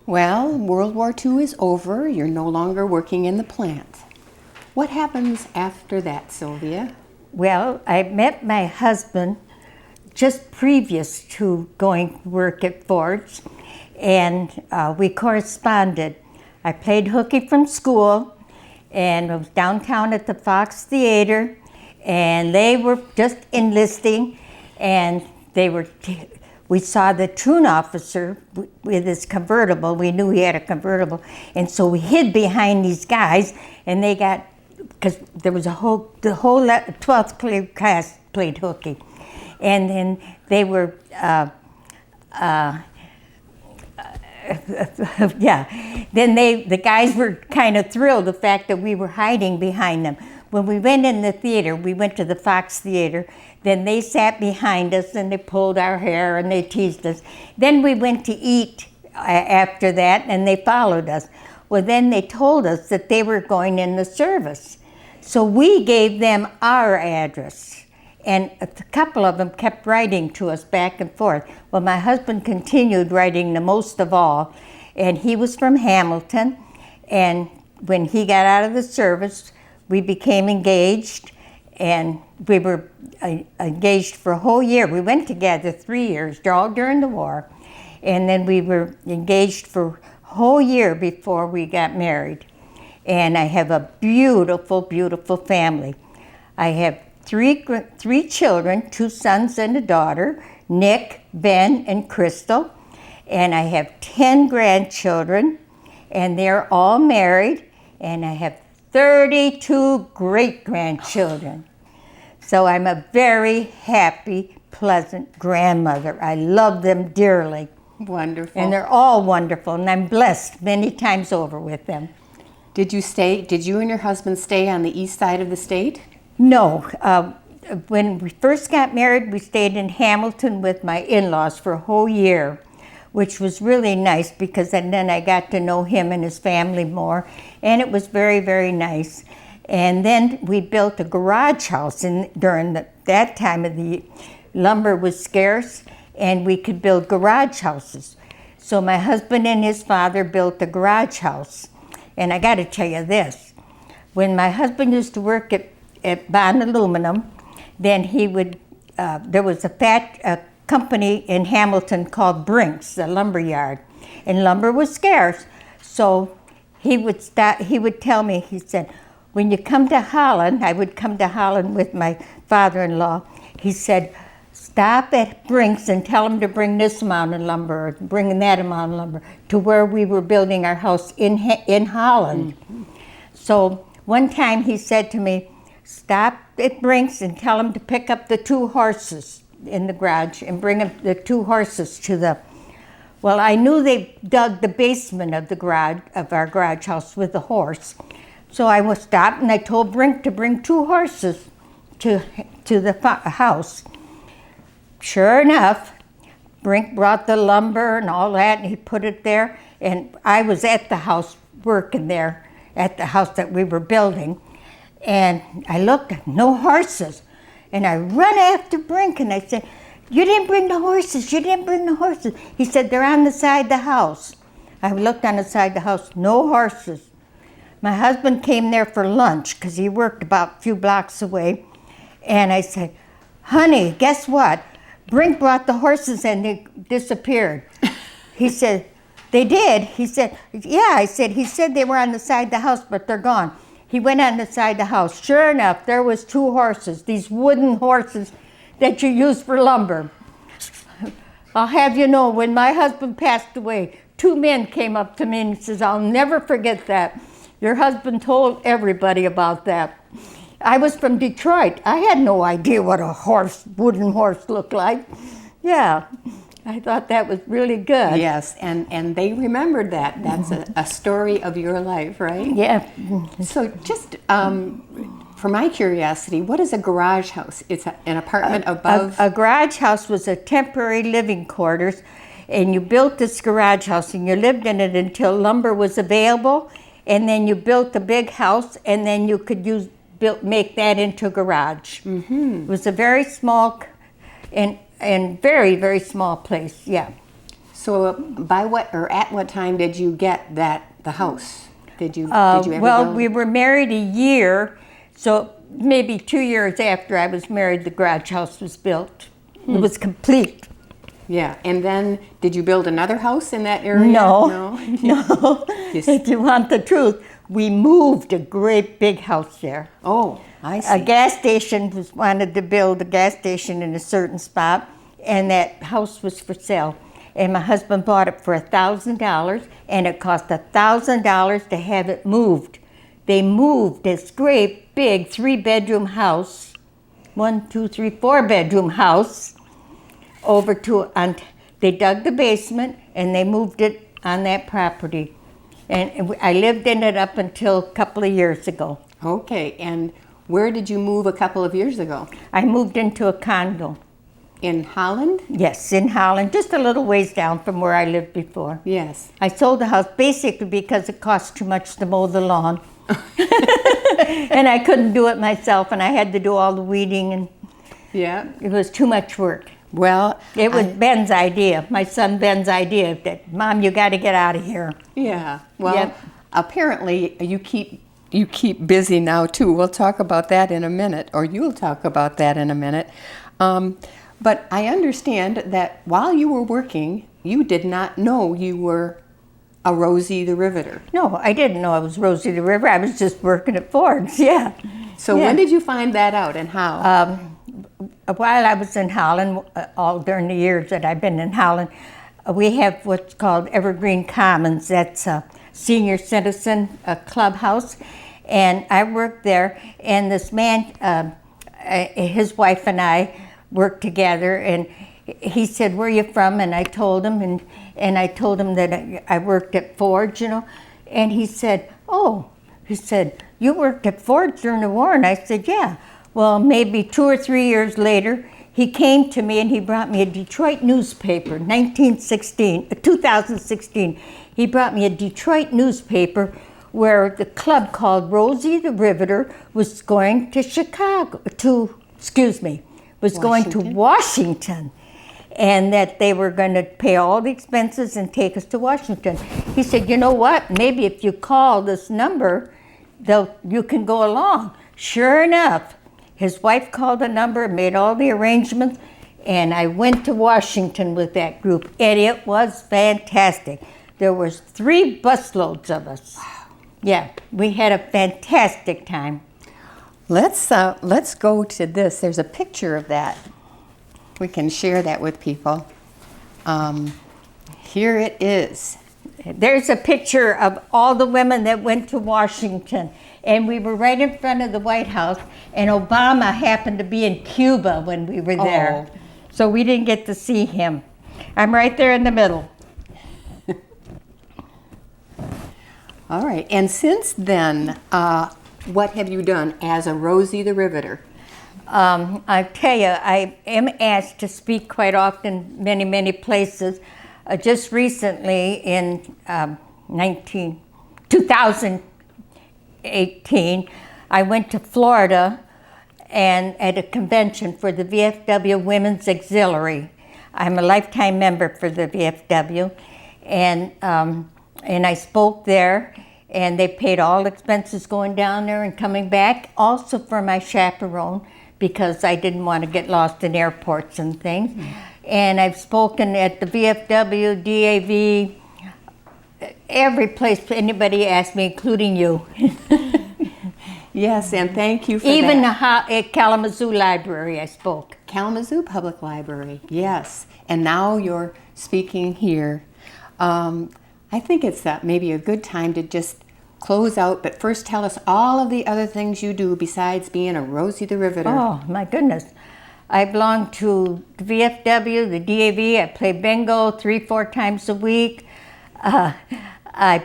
Well, World War II is over. You're no longer working in the plant. What happens after that, Sylvia? Well, I met my husband just previous to going to work at Ford's, and we corresponded. I played hooky from school, and I was downtown at the Fox Theater, and they were just enlisting, and we saw the truant officer with his convertible. We knew he had a convertible, and so we hid behind these guys, and they got, because there was the whole 12th grade class played hooky, and then they were, then the guys were kind of thrilled the fact that we were hiding behind them. When we went in the theater, we went to the Fox Theater, then they sat behind us and they pulled our hair and they teased us. Then we went to eat after that and they followed us. Well, then they told us that they were going in the service. So we gave them our address. And a couple of them kept writing to us back and forth. Well, my husband continued writing the most of all, and he was from Hamilton. And when he got out of the service, we became engaged, and we were engaged for a whole year. We went together 3 years, all during the war. And then we were engaged for a whole year before we got married. And I have a beautiful, beautiful family. I have three children, 2 sons and a daughter, Nick, Ben, and Crystal. And I have 10 grandchildren, and they're all married. And I have 32 great-grandchildren. So I'm a very happy, pleasant grandmother. I love them dearly. Wonderful. And they're all wonderful, and I'm blessed many times over with them. Did you and your husband stay on the east side of the state? No. When we first got married, we stayed in Hamilton with my in-laws for a whole year, which was really nice because then I got to know him and his family more, and it was very, very nice. And then we built a garage house during that time of the lumber was scarce, and we could build garage houses. So my husband and his father built a garage house. And I got to tell you this, when my husband used to work at Bond Aluminum, then he would, there was a company in Hamilton called Brink's, the lumber yard, and lumber was scarce. So he would tell me, he said, when you come to Holland, I would come to Holland with my father-in-law, he said, stop at Brink's and tell them to bring this amount of lumber or bring that amount of lumber to where we were building our house in Holland. Mm-hmm. So one time he said to me, stop at Brink's and tell them to pick up the 2 horses in the garage and bring them the 2 horses to the... Well, I knew they dug the basement of our garage house with a horse. So I was stopped and I told Brink to bring 2 horses to the house. Sure enough, Brink brought the lumber and all that, and he put it there. And I was at the house, working there, at the house that we were building. And I looked, no horses. And I run after Brink, and I said, you didn't bring the horses, you didn't bring the horses. He said, they're on the side of the house. I looked on the side of the house, no horses. My husband came there for lunch, because he worked about a few blocks away. And I said, honey, guess what? Brink brought the horses and they disappeared. He said, they did? He said, yeah. I said, he said they were on the side of the house, but they're gone. He went on the side of the house. Sure enough, there was 2 horses, these wooden horses that you use for lumber. I'll have you know, when my husband passed away, 2 men came up to me and says, I'll never forget that. Your husband told everybody about that. I was from Detroit. I had no idea what a wooden horse looked like. Yeah, I thought that was really good. Yes, and they remembered that. That's a story of your life, right? Yeah. So just for my curiosity, what is a garage house? It's an apartment above? A garage house was a temporary living quarters, and you built this garage house and you lived in it until lumber was available, and then you built a big house, and then you could make that into a garage. Mm-hmm. It was a very small and very, very small place, yeah. So by what or at what time did you get the house? Did you ever Well, build? we were married a year, so maybe 2 years after I was married, the garage house was built. It was complete. Yeah, and then did you build another house in that area? No, No. no. Yes. If you want the truth, we moved a great big house there. Oh, I A see. gas station wanted to build a gas station in a certain spot, and that house was for sale. And my husband bought it for $1,000, and it cost $1,000 to have it moved. They moved this great big 3-bedroom house, 4-bedroom house, over to, they dug the basement and they moved it on that property. And I lived in it up until a couple of years ago. Okay, and where did you move a couple of years ago? I moved into a condo. In Holland? Yes, in Holland, just a little ways down from where I lived before. Yes. I sold the house basically because it cost too much to mow the lawn. And I couldn't do it myself, and I had to do all the weeding, and Yeah. it was too much work. Well, It was Ben's idea, my son Ben's idea, that, Mom, you got to get out of here. yeah. Well, Yep. apparently you keep busy now too. We'll talk about that in a minute, or you'll talk about that in a minute. But I understand that while you were working, you did not know you were a Rosie the Riveter. No, I didn't know I was Rosie the River. I was just working at Ford's, yeah. So Yeah. when did you find that out and how? While I was in Holland, all during the years that I've been in Holland, we have what's called Evergreen Commons. That's a senior citizen clubhouse, and I worked there. And this man, his wife and I worked together, and he said, "Where are you from?" And I told him, and I told him that I worked at Ford's, you know. And he said, "Oh," he said, "you worked at Ford's during the war?" And I said, "Yeah." Well, maybe 2 or 3 years later, he came to me and he brought me a Detroit newspaper, 2016. He brought me a Detroit newspaper where the club called Rosie the Riveter was going to going to Washington, and that they were going to pay all the expenses and take us to Washington. He said, "You know what? Maybe if you call this number, you can go along." Sure enough, his wife called the number, made all the arrangements, and I went to Washington with that group, and it was fantastic. There was 3 busloads of us. Yeah, we had a fantastic time. Let's go to this. There's a picture of that. We can share that with people. Here it is. There's a picture of all the women that went to Washington, and we were right in front of the White House, and Obama happened to be in Cuba when we were there. Oh. So we didn't get to see him. I'm right there in the middle. All right. And since then, what have you done as a Rosie the Riveter? I tell you, I am asked to speak quite often, many, many places. Just recently, in 2018, I went to Florida and at a convention for the VFW Women's Auxiliary. I'm a lifetime member for the VFW, and I spoke there, and they paid all expenses going down there and coming back, also for my chaperone, because I didn't want to get lost in airports and things. And I've spoken at the VFW, DAV, every place anybody asked me, including you. Yes, and thank you for Even that. at Kalamazoo Library I spoke. Kalamazoo Public Library, yes. And now you're speaking here. I think it's maybe a good time to just close out, but first tell us all of the other things you do besides being a Rosie the Riveter. Oh, my goodness. I belong to the VFW, the DAV. I play bingo 3-4 times a week. I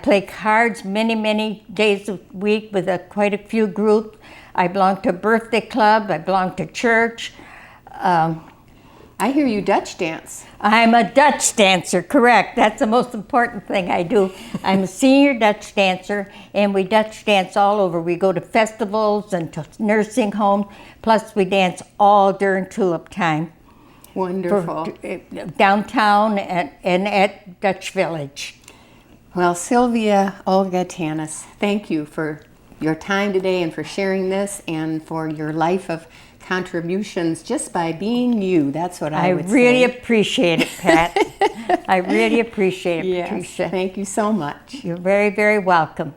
play cards many, many days a week with quite a few groups. I belong to a birthday club. I belong to church. I hear you Dutch dance. I'm a Dutch dancer, correct. That's the most important thing I do. I'm a senior Dutch dancer, and we Dutch dance all over. We go to festivals and to nursing homes, plus we dance all during tulip time. Wonderful. Downtown and at Dutch Village. Well, Sylvia Olga Tanis, thank you for your time today and for sharing this and for your life of contributions just by being you. That's what I would say. I really appreciate it, Pat. I really appreciate it, Yes, Patricia. thank you so much. You're very, very welcome.